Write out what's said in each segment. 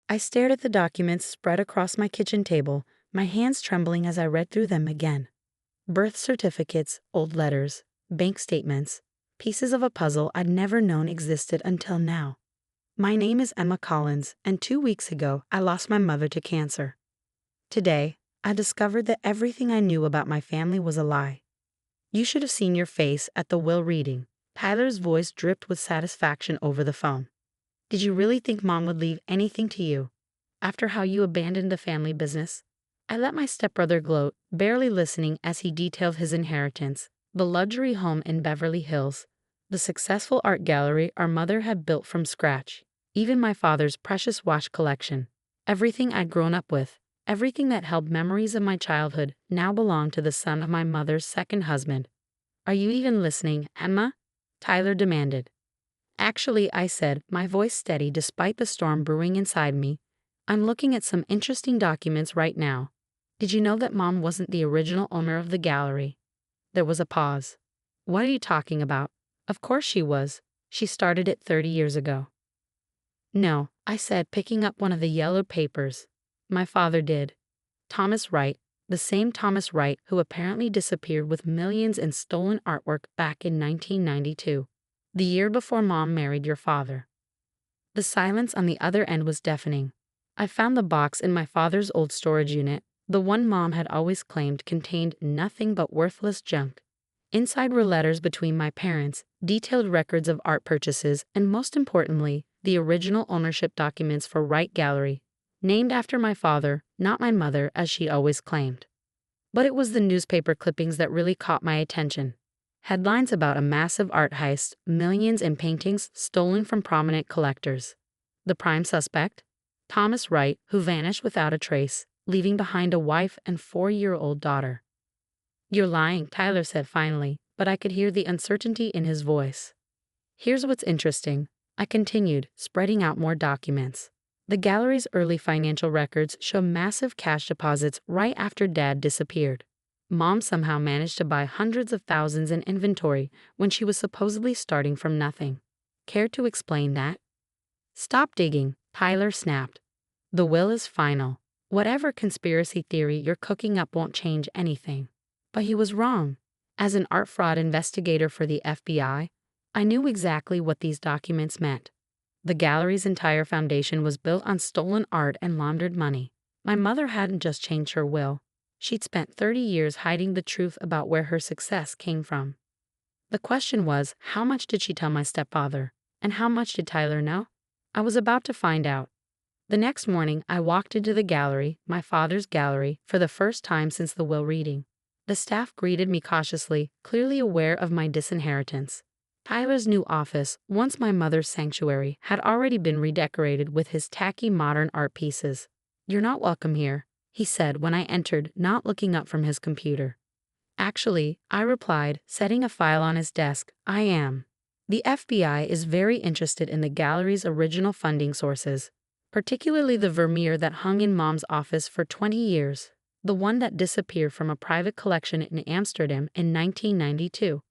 I stared at the documents spread across my kitchen table, my hands trembling as I read through them again. Birth certificates, old letters, bank statements, pieces of a puzzle I'd never known existed until now. My name is Emma Collins, and 2 weeks ago, I lost my mother to cancer. Today, I discovered that everything I knew about my family was a lie. You should have seen your face at the will reading. Tyler's voice dripped with satisfaction over the phone. Did you really think Mom would leave anything to you? After how you abandoned the family business? I let my stepbrother gloat, barely listening as he detailed his inheritance, the luxury home in Beverly Hills, the successful art gallery our mother had built from scratch, even my father's precious watch collection. Everything I'd grown up with, everything that held memories of my childhood, now belonged to the son of my mother's second husband. Are you even listening, Emma? Tyler demanded. Actually, I said, my voice steady despite the storm brewing inside me. I'm looking at some interesting documents right now. Did you know that Mom wasn't the original owner of the gallery? There was a pause. What are you talking about? Of course she was. She started it 30 years ago. No, I said, picking up one of the yellow papers. My father did. Thomas Wright, the same Thomas Wright who apparently disappeared with millions in stolen artwork back in 1992, the year before Mom married your father. The silence on the other end was deafening. I found the box in my father's old storage unit, the one Mom had always claimed contained nothing but worthless junk. Inside were letters between my parents, detailed records of art purchases, and most importantly, the original ownership documents for Wright Gallery, named after my father, not my mother as she always claimed. But it was the newspaper clippings that really caught my attention. Headlines about a massive art heist, millions in paintings stolen from prominent collectors. The prime suspect? Thomas Wright, who vanished without a trace, leaving behind a wife and 4-year-old daughter. You're lying, Tyler said finally, but I could hear the uncertainty in his voice. Here's what's interesting, I continued, spreading out more documents. The gallery's early financial records show massive cash deposits right after Dad disappeared. Mom somehow managed to buy hundreds of thousands in inventory when she was supposedly starting from nothing. Care to explain that? Stop digging, Tyler snapped. The will is final. Whatever conspiracy theory you're cooking up won't change anything. But he was wrong. As an art fraud investigator for the FBI, I knew exactly what these documents meant. The gallery's entire foundation was built on stolen art and laundered money. My mother hadn't just changed her will. She'd spent 30 years hiding the truth about where her success came from. The question was, how much did she tell my stepfather? And how much did Tyler know? I was about to find out. The next morning, I walked into the gallery, my father's gallery, for the first time since the will reading. The staff greeted me cautiously, clearly aware of my disinheritance. Tyler's new office, once my mother's sanctuary, had already been redecorated with his tacky modern art pieces. You're not welcome here, he said when I entered, not looking up from his computer. Actually, I replied, setting a file on his desk, I am. The FBI is very interested in the gallery's original funding sources, particularly the Vermeer that hung in Mom's office for 20 years, the one that disappeared from a private collection in Amsterdam in 1992.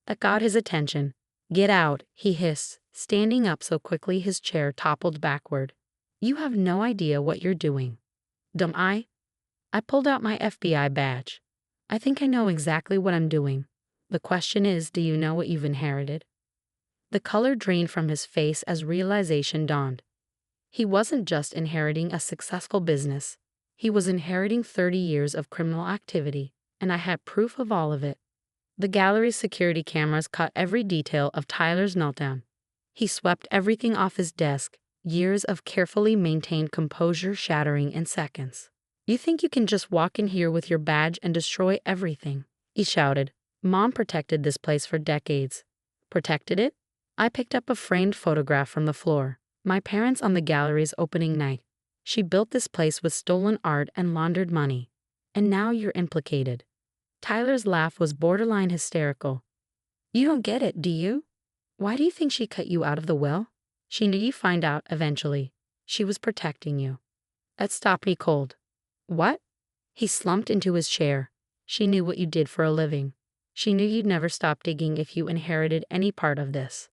That got his attention. Get out, he hissed, standing up so quickly his chair toppled backward. You have no idea what you're doing. Don't I? I pulled out my FBI badge. I think I know exactly what I'm doing. The question is, do you know what you've inherited? The color drained from his face as realization dawned. He wasn't just inheriting a successful business. He was inheriting 30 years of criminal activity, and I had proof of all of it. The gallery's security cameras caught every detail of Tyler's meltdown. He swept everything off his desk, years of carefully maintained composure shattering in seconds. You think you can just walk in here with your badge and destroy everything? He shouted. Mom protected this place for decades. Protected it? I picked up a framed photograph from the floor. My parents on the gallery's opening night. She built this place with stolen art and laundered money. And now you're implicated. Tyler's laugh was borderline hysterical. You don't get it, do you? Why do you think she cut you out of the will? She knew you'd find out eventually. She was protecting you. That stopped me cold. What? He slumped into his chair. She knew what you did for a living. She knew you'd never stop digging if you inherited any part of this.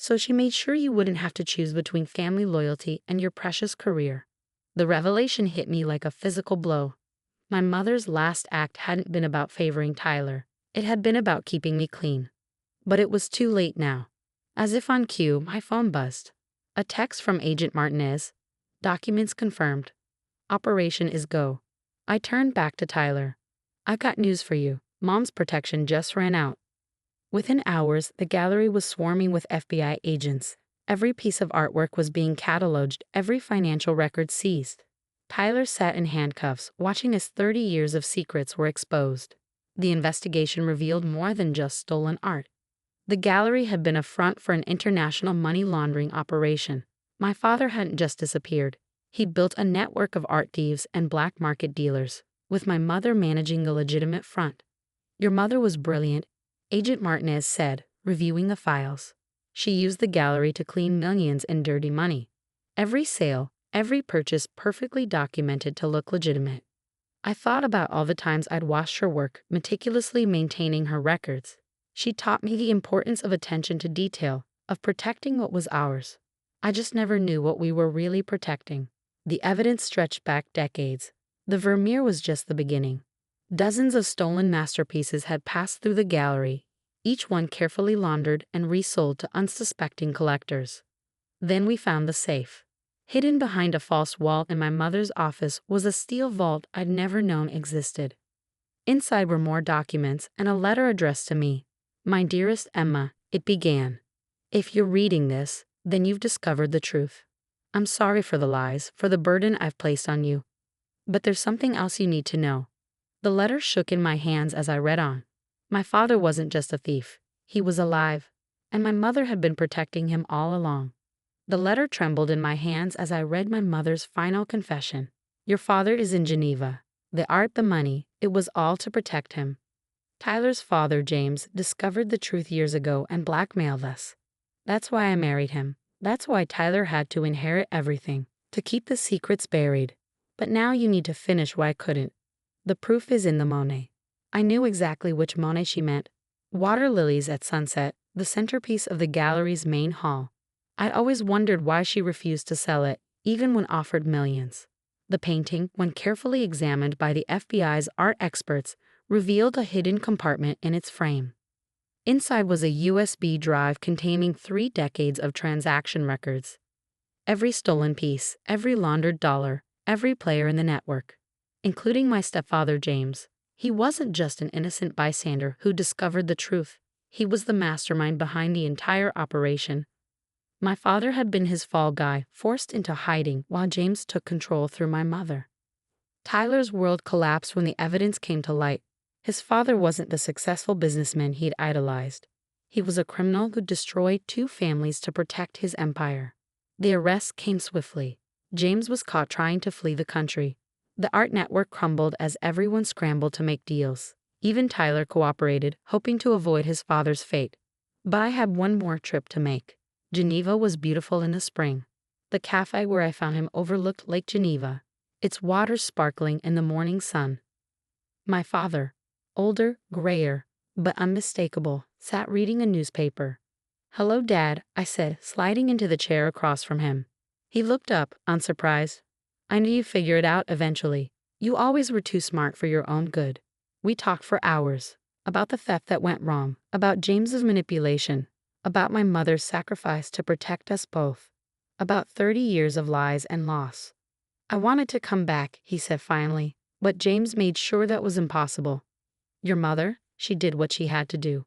So she made sure you wouldn't have to choose between family loyalty and your precious career. The revelation hit me like a physical blow. My mother's last act hadn't been about favoring Tyler. It had been about keeping me clean. But it was too late now. As if on cue, my phone buzzed. A text from Agent Martinez. Documents confirmed. Operation is go. I turned back to Tyler. "I got news for you. Mom's protection just ran out." Within hours, the gallery was swarming with FBI agents. Every piece of artwork was being cataloged, every financial record seized. Tyler sat in handcuffs, watching as 30 years of secrets were exposed. The investigation revealed more than just stolen art. The gallery had been a front for an international money laundering operation. My father hadn't just disappeared. He built a network of art thieves and black market dealers, with my mother managing the legitimate front. "Your mother was brilliant," Agent Martinez said, reviewing the files. "She used the gallery to clean millions in dirty money. Every sale, every purchase perfectly documented to look legitimate." I thought about all the times I'd watched her work, meticulously maintaining her records. She taught me the importance of attention to detail, of protecting what was ours. I just never knew what we were really protecting. The evidence stretched back decades. The Vermeer was just the beginning. Dozens of stolen masterpieces had passed through the gallery, each one carefully laundered and resold to unsuspecting collectors. Then we found the safe. Hidden behind a false wall in my mother's office was a steel vault I'd never known existed. Inside were more documents and a letter addressed to me. "My dearest Emma," it began. "If you're reading this, then you've discovered the truth. I'm sorry for the lies, for the burden I've placed on you. But there's something else you need to know." The letter shook in my hands as I read on. My father wasn't just a thief. He was alive, and my mother had been protecting him all along. The letter trembled in my hands as I read my mother's final confession. "Your father is in Geneva. The art, the money, it was all to protect him. Tyler's father, James, discovered the truth years ago and blackmailed us. That's why I married him. That's why Tyler had to inherit everything, to keep the secrets buried. But now you need to finish why I couldn't. The proof is in the Monet." I knew exactly which Monet she meant. Water lilies at sunset, the centerpiece of the gallery's main hall. I'd always wondered why she refused to sell it, even when offered millions. The painting, when carefully examined by the FBI's art experts, revealed a hidden compartment in its frame. Inside was a USB drive containing 3 decades of transaction records. Every stolen piece, every laundered dollar, every player in the network. Including my stepfather James. He wasn't just an innocent bystander who discovered the truth. He was the mastermind behind the entire operation. My father had been his fall guy, forced into hiding while James took control through my mother. Tyler's world collapsed when the evidence came to light. His father wasn't the successful businessman he'd idolized. He was a criminal who destroyed 2 families to protect his empire. The arrest came swiftly. James was caught trying to flee the country. The art network crumbled as everyone scrambled to make deals. Even Tyler cooperated, hoping to avoid his father's fate. But I had one more trip to make. Geneva was beautiful in the spring. The cafe where I found him overlooked Lake Geneva, its waters sparkling in the morning sun. My father, older, grayer, but unmistakable, sat reading a newspaper. "Hello, Dad," I said, sliding into the chair across from him. He looked up, unsurprised. "I knew you'd figure it out eventually. You always were too smart for your own good." We talked for hours. About the theft that went wrong, about James's manipulation, about my mother's sacrifice to protect us both, about 30 years of lies and loss. "I wanted to come back," he said finally, "but James made sure that was impossible." "Your mother? She did what she had to do."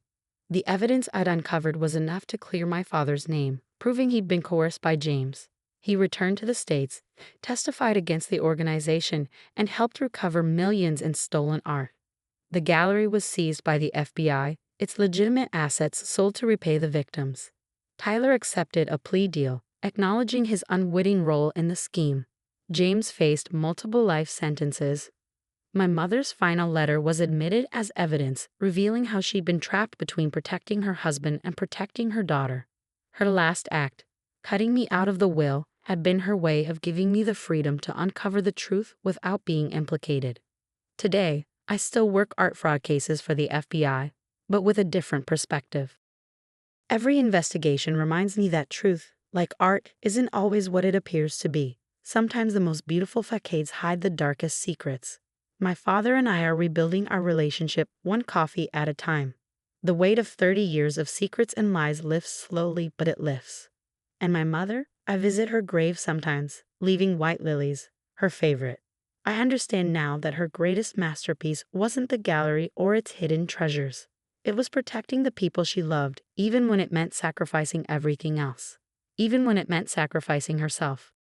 The evidence I'd uncovered was enough to clear my father's name, proving he'd been coerced by James. He returned to the States, testified against the organization, and helped recover millions in stolen art. The gallery was seized by the FBI, its legitimate assets sold to repay the victims. Tyler accepted a plea deal, acknowledging his unwitting role in the scheme. James faced multiple life sentences. My mother's final letter was admitted as evidence, revealing how she'd been trapped between protecting her husband and protecting her daughter. Her last act, cutting me out of the will, had been her way of giving me the freedom to uncover the truth without being implicated. Today, I still work art fraud cases for the FBI, but with a different perspective. Every investigation reminds me that truth, like art, isn't always what it appears to be. Sometimes the most beautiful facades hide the darkest secrets. My father and I are rebuilding our relationship one coffee at a time. The weight of 30 years of secrets and lies lifts slowly, but it lifts. And my mother? I visit her grave sometimes, leaving white lilies, her favorite. I understand now that her greatest masterpiece wasn't the gallery or its hidden treasures. It was protecting the people she loved, even when it meant sacrificing everything else. Even when it meant sacrificing herself.